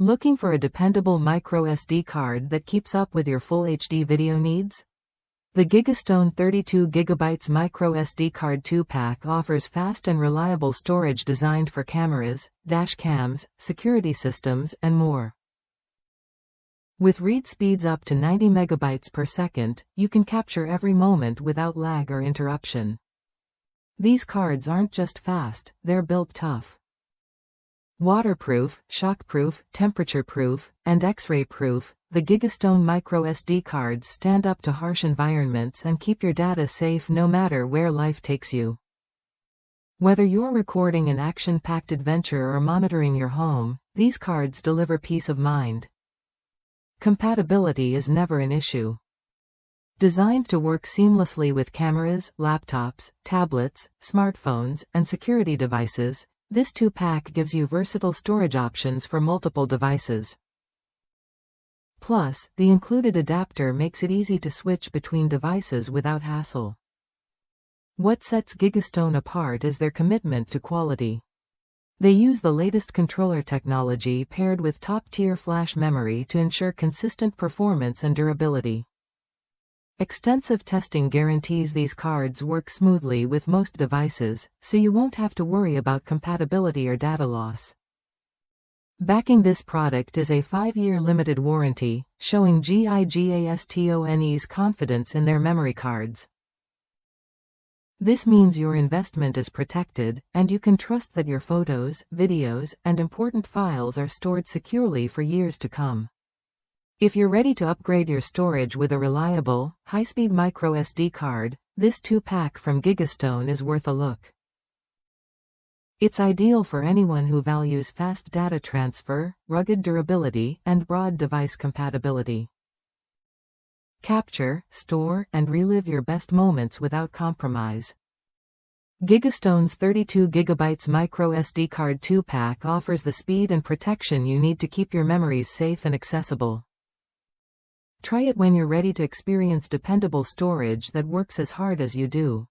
Looking for a dependable microSD card that keeps up with your full HD video needs? The GIGASTONE 32GB microSD card 2-pack offers fast and reliable storage designed for cameras, dash cams, security systems, and more. With read speeds up to 90 megabytes per second, you can capture every moment without lag or interruption. These cards aren't just fast, they're built tough. Waterproof, shockproof, temperature-proof, and X-ray-proof, the GIGASTONE microSD cards stand up to harsh environments and keep your data safe no matter where life takes you. Whether you're recording an action-packed adventure or monitoring your home, these cards deliver peace of mind. Compatibility is never an issue. Designed to work seamlessly with cameras, laptops, tablets, smartphones, and security devices, this 2-pack gives you versatile storage options for multiple devices. Plus, the included adapter makes it easy to switch between devices without hassle. What sets GIGASTONE apart is their commitment to quality. They use the latest controller technology paired with top-tier flash memory to ensure consistent performance and durability. Extensive testing guarantees these cards work smoothly with most devices, so you won't have to worry about compatibility or data loss. Backing this product is a 5-year limited warranty, showing GIGASTONE's confidence in their memory cards. This means your investment is protected, and you can trust that your photos, videos, and important files are stored securely for years to come. If you're ready to upgrade your storage with a reliable, high-speed microSD card, this 2-pack from GIGASTONE is worth a look. It's ideal for anyone who values fast data transfer, rugged durability, and broad device compatibility. Capture, store, and relive your best moments without compromise. GIGASTONE's 32GB microSD card 2-pack offers the speed and protection you need to keep your memories safe and accessible. Try it when you're ready to experience dependable storage that works as hard as you do.